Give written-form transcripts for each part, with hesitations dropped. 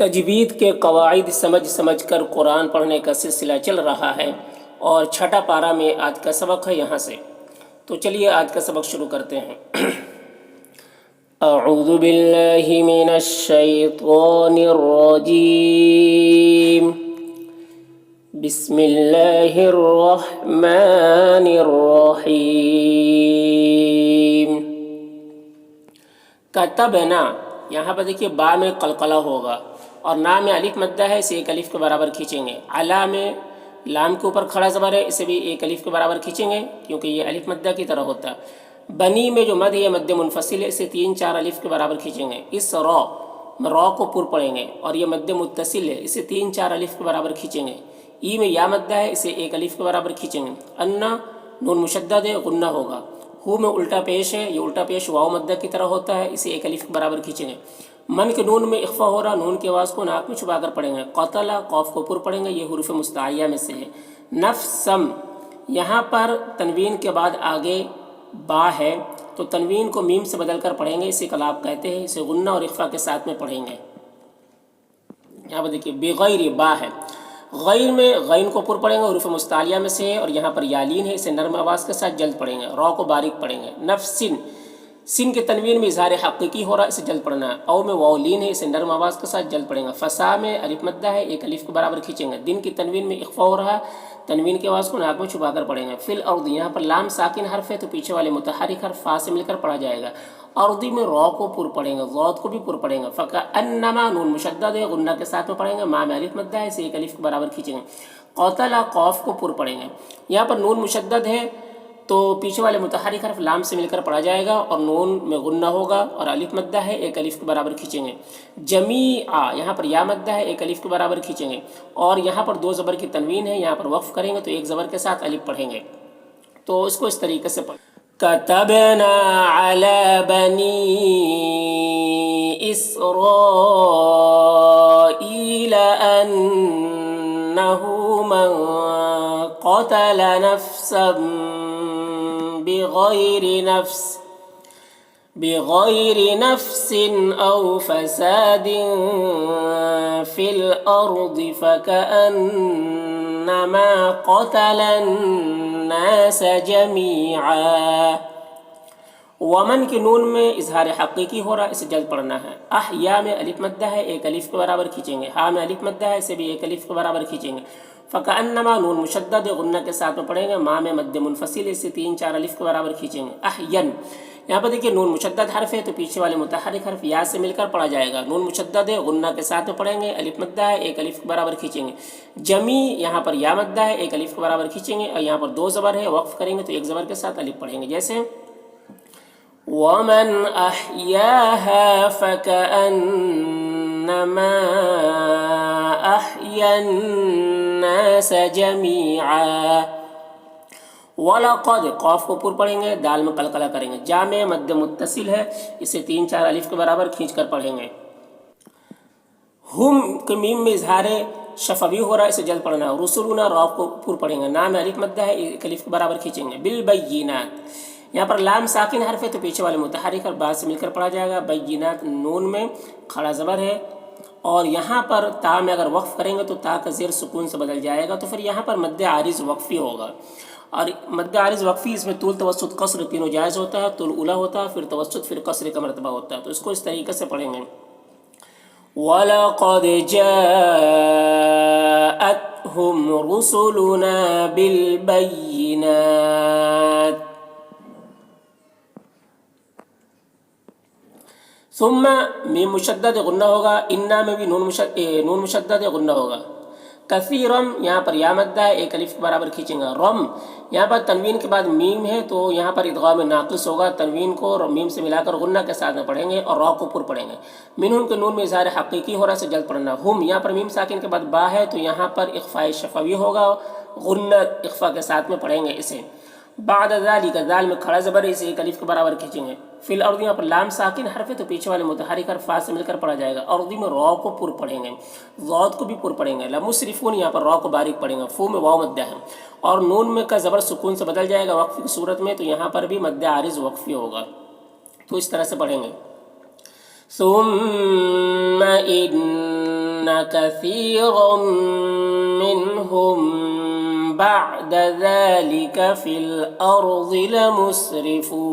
تجوید کے قواعد سمجھ سمجھ کر قرآن پڑھنے کا سلسلہ چل رہا ہے اور چھٹا پارہ میں آج کا سبق ہے یہاں سے۔ تو چلیے آج کا سبق شروع کرتے ہیں۔ اعوذ باللہ من الشیطان الرجیم، بسم اللہ الرحمن الرحیم۔ کتبنا، یہاں پر دیکھیے با میں قلقلہ ہوگا اور نا میں الف مدہ ہے، اسے ایک الف کے برابر کھینچیں گے۔ علا میں لام کے اوپر کھڑا زبر ہے، اسے بھی ایک الف کے برابر کھینچیں گے کیونکہ یہ الف مدہ کی طرح ہوتا ہے۔ بنی میں جو مد ہے یہ مد منفصل ہے، اسے 3-4 الف کے برابر کھینچیں گے۔ اس رو کو پر پڑھیں گے اور یہ مد متصل ہے، اسے 3-4 الف کے برابر کھینچیں گے۔ ای میں یا مدہ ہے، اسے ایک الف کے برابر کھینچیں گے۔ انا نون مشدد ہے، غنہ ہوگا۔ ہو میں الٹا پیش ہے، یہ الٹا پیش واو مدہ کی طرح ہوتا ہے، اسے ایک الف کے برابر کھینچیں گے۔ من کے نون میں اخفا ہو رہا، نون کی آواز کو ناک میں چھپا کر پڑھیں گے۔ قتل قوف کو پر پڑھیں گے، یہ حروف مستعیہ میں سے ہے۔ نفسم، یہاں پر تنوین کے بعد آگے با ہے تو تنوین کو میم سے بدل کر پڑھیں گے، اسے کلاب کہتے ہیں، اسے غنہ اور اخفا کے ساتھ میں پڑھیں گے۔ یہاں پر دیکھیے بغیر با ہے، غیر میں غین کو پر پڑھیں گے، حروف مستعلیہ میں سے ہے اور یہاں پر یالین ہے، اسے نرم آواز کے ساتھ جلد پڑھیں گے۔ رو کو باریک پڑھیں گے۔ نفسن، سن کے تنوین میں اظہار حقیقی ہو رہا ہے، اسے جلد پڑھنا ہے۔ او میں واولین ہے، اسے نرم آواز کے ساتھ جلد پڑھیں گے۔ فسا میں الف مدہ ہے، ایک الف کے برابر کھینچیں گے۔ دن کی تنوین میں اخفا ہو رہا ہے، تنوین کی آواز کو ناک میں چھپا کر پڑھیں گے۔ فی الارض، یہاں پر لام ساکن حرف ہے تو پیچھے والے متحرک حرف فا سے مل کر پڑھا جائے گا۔ اردی میں رو کو پر پڑھیں گے، ضاد کو بھی پر پڑھیں گے۔ فکأنما نون مشدد ہے، غنہ کے ساتھ میں پڑھیں گے۔ ما میں الف مدہ ہے، اسے ایک الف کے برابر کھینچیں گے۔ قتل قوف کو پر پڑھیں گے۔ یہاں پر نون مشدد ہے تو پیچھے والے متحرک حرف لام سے مل کر پڑھا جائے گا اور نون میں غنہ ہوگا اور الف مدہ ہے، ایک الف کے برابر کھینچیں گے۔ جمیع، یہاں پر یا مدہ ہے، ایک الف کے برابر کھینچیں گے اور یہاں پر 2 زبر کی تنوین ہے، یہاں پر وقف کریں گے تو ایک زبر کے ساتھ الف پڑھیں گے۔ تو اس کو اس طریقے سے پڑھیں۔ کتبنا علی بنی اسرائیل انہ من قتل نفسا بغیر نفس او فساد فی الارض فکأنما قتل الناس جمیعا۔ ومن کی نون میں اظہار حقیقی ہو رہا ہے، اسے جلد پڑھنا ہے۔ احیا میں الف مدہ ہے، ایک الف کے برابر کھینچیں گے۔ ہا میں الف مدہ ہے، اسے بھی ایک الف کے برابر کھینچیں گے۔ فکأنما نون مشدد غنہ کے ساتھ میں پڑھیں گے۔ ما میں مد منفصل ہے، اسے 3-4 الف کے برابر کھینچیں گے۔ احین، یہاں پر دیکھیے نون مشدد حرف ہے تو پیچھے والے متحرک حرف یا سے مل کر پڑھا جائے گا۔ نون مشدد ہے، غنہ کے ساتھ میں پڑھیں گے۔ الف مدہ ہے، ایک الف کے برابر کھینچیں گے۔ جمی، یہاں پر یا مدہ ہے، ایک الف کے برابر کھینچیں گے اور یہاں پر 2 زبر ہے، وقف کریں گے تو ایک زبر کے ساتھ الف پڑھیں گے، جیسے وَمَنْ أَحْيَاهَا فَكَأَنَّمَا أَحْيَا النَّاسَ جَمِيعًا۔ وَلَقَدْ، قاف کو پر پڑھیں گے، دال میں قلقلہ کریں گے۔ جامع مد متصل ہے، اسے 3-4 الف کے برابر کھینچ کر پڑھیں گے۔ ہم کے میم میں اظہار شفوی ہو رہا ہے، اسے جلد پڑھنا ہے۔ رسولنا، را کو پر پڑھیں گے۔ نام الف مدہ ہے، ایک الف کے برابر کھینچیں گے۔ بالبینات، یہاں پر لام ساکن حرف ہے تو پیچھے والے متحرک حرف با سے مل کر پڑھا جائے گا۔ بینات، نون میں کھڑا زبر ہے اور یہاں پر تا میں اگر وقف کریں گے تو تا کا زیر سکون سے بدل جائے گا، تو پھر یہاں پر مد عارض وقفی ہوگا اور مد عارض وقفی، اس میں طول توسط قصر تینوں جائز ہوتا ہے۔ طول اولا ہوتا ہے، پھر توسط، پھر قصر کا مرتبہ ہوتا ہے، تو اس کو اس طریقے سے پڑھیں گے۔ وَلَقَدْ جَاءَتْهُمْ رُسُلُنَا بِالْبَيِّنَاتِ۔ ثم میم مشدد غنہ ہوگا۔ انا میں بھی نون مشدد غنہ ہوگا۔ کثیرم، یہاں پر یا مدہ ہے، ایک الف کے برابر کھینچیں گا۔ رم، یہاں پر تنوین کے بعد میم ہے تو یہاں پر ادغام ناقص ہوگا، تنوین کو میم سے ملا کر غنہ کے ساتھ میں پڑھیں گے اور را کو پر پڑھیں گے۔ منہم کے نون میں اظہار حقیقی ہو رہا ہے، سے جلد پڑھنا۔ ہم، یہاں پر میم ساکن کے بعد با ہے تو یہاں پر اخفاء شفوی ہوگا، غنہ اخفا کے ساتھ میں پڑھیں گے اسے۔ بعد ذالک، دال میں کھڑا زبر ہے، اسے ایک الف کے برابر کھینچیں گے۔ فی الارض، یہاں پر لام ساکن حرف ہے تو پیچھے والے متحرک حرف فا سے مل کر پڑھا جائے گا۔ اردی میں را کو پر پڑھیں گے، ضاد کو بھی پر پڑھیں گے۔ لمسرفون، یہاں پر را کو باریک پڑھیں گے۔ فو میں واو مدہ ہے اور نون میں کا زبر سکون سے بدل جائے گا وقفی کی صورت میں، تو یہاں پر بھی مد عارض وقفی ہوگا، تو اس طرح سے پڑھیں گے۔ ثم كثيرا منهم بعد ذلك في الأرض لمسرفون.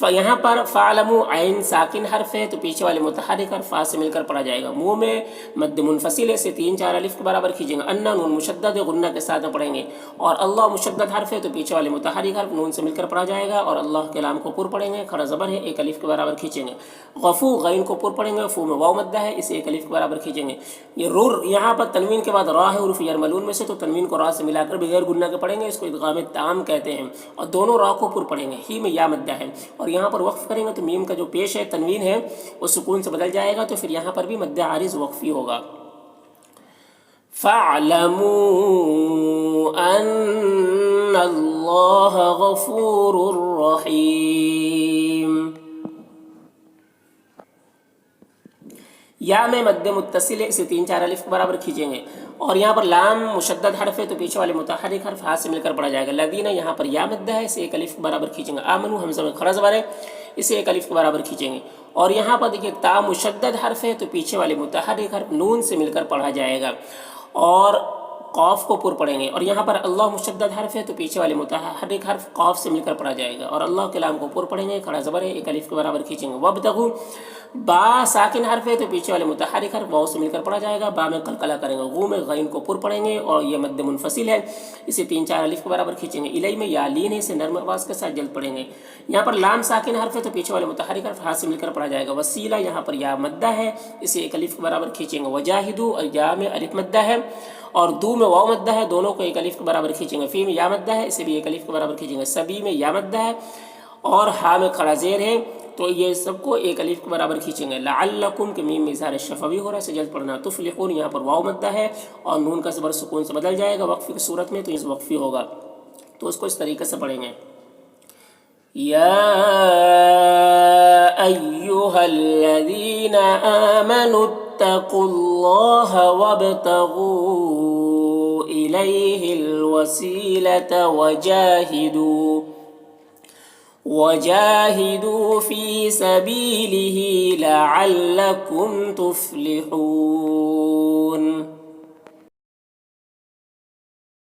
یہاں پر فعلمو عین ساکن حرف ہے تو پیچھے والے متحرک حرف فا سے مل کر پڑھا جائے گا. منہ میں مد منفصل ہے، سے 3 4 الف کے برابر کھینچیں گے. انا نون مشدد ہے، غنہ کے ساتھ میں پڑھیں گے. اور اللہ مشدد حرف ہے تو پیچھے والے متحرک حرف نون سے مل کر پڑھا جائے گا. اور اللہ کے لام کو پر پڑھیں گے، کھڑا زبر ہے، 1 الف کے برابر کھینچیں گے. غفو غین کو پر پڑھیں گے، فو میں واو مدہ ہے، اسے 1 الف کے برابر کھینچیں گے. یہ رور یہاں پر تنوین کے بعد را ہے حروف یرملون میں سے، تو تنوین کو را سے ملا کر بغیر گنہ کے پڑھیں گے، اس کو ادغام تام کہتے ہیں. اور دونوں را کو پر پڑھیں گے. ہی میں یا مدہ ہے. اور یہاں پر وقف کریں گے تو میم کا جو پیش ہے تنوین ہے وہ سکون سے بدل جائے گا، تو پھر یہاں پر بھی مد عارض وقفی ہوگا. فَاعْلَمُوا أَنَّ اللَّهَ غَفُورٌ رَحِيمٌ. یا میں مد متصل ہے، اسے 3 4 الف کے برابر کھینچیں گے. اور یہاں پر لام مشدد حرف ہے تو پیچھے والے متحرک حرف ہاتھ سے مل کر پڑھا جائے گا. لذین یہاں پر یا مدہ ہے، اسے 1 الف کے برابر کھینچیں گے. آمنو حمزہ میں کھڑا زبر ہے، اسے 1 الف کے برابر کھینچیں گے. اور یہاں پر دیکھیے تا مشدد حرف ہے تو پیچھے والے متحرک حرف نون سے مل کر پڑھا جائے گا. اور قاف کو پر پڑھیں گے. اور یہاں پر اللہ مشدد حرف ہے تو پیچھے والے متحرک حرف قاف سے مل کر پڑھا جائے گا. اور اللہ کے لام کو پر پڑھیں گے، کھڑا زبر ہے، 1 الف کے برابر کھینچیں گے. وابتغوا با ساکن حرف ہے تو پیچھے والے متحرک حرف واو سے مل کر پڑھا جائے گا. با میں قلقلہ کریں گے. غو میں غین کو پر پڑھیں گے اور یہ مد منفصل ہے، اسے 3 4 الف کے برابر کھینچیں گے. الی میں یا لین ہے، اسے نرم آواز کے ساتھ جلد پڑھیں گے. یہاں پر لام ساکن حرف ہے تو پیچھے والے متحرک حرف ہاتھ سے مل کر پڑھا جائے گا. وسیلہ یہاں پر یا مدہ ہے، اسے 1 الف کے برابر کھینچیں گے. وجاہدو یا میں الف مدہ ہے اور دو میں واو مدہ ہے، دونوں کو 1 الف کے برابر کھینچیں گے. فی میں یا مدہ ہے، اسے بھی 1 الف کے برابر کھینچیں گے. سبی میں یا مدہ ہے اور ہا میں کھڑا زیر ہے تو یہ سب کو 1 الف کے برابر کھینچیں گے. لعلکم کہ میم میں اظہار شفوی ہو رہا ہے، سے جلد پڑھنا. تفلحون یہاں پر واو مدہ ہے اور نون کا زبر سکون سے بدل جائے گا وقفی کی صورت میں، تو اس وقفی ہوگا، تو اس کو اس طریقے سے پڑھیں گے. یا ایہا الذین آمنوا اتقوا اللہ وابتغوا الیہ الوسیلۃ وجاہدوا فی سبیلہ لعلکم تفلحون.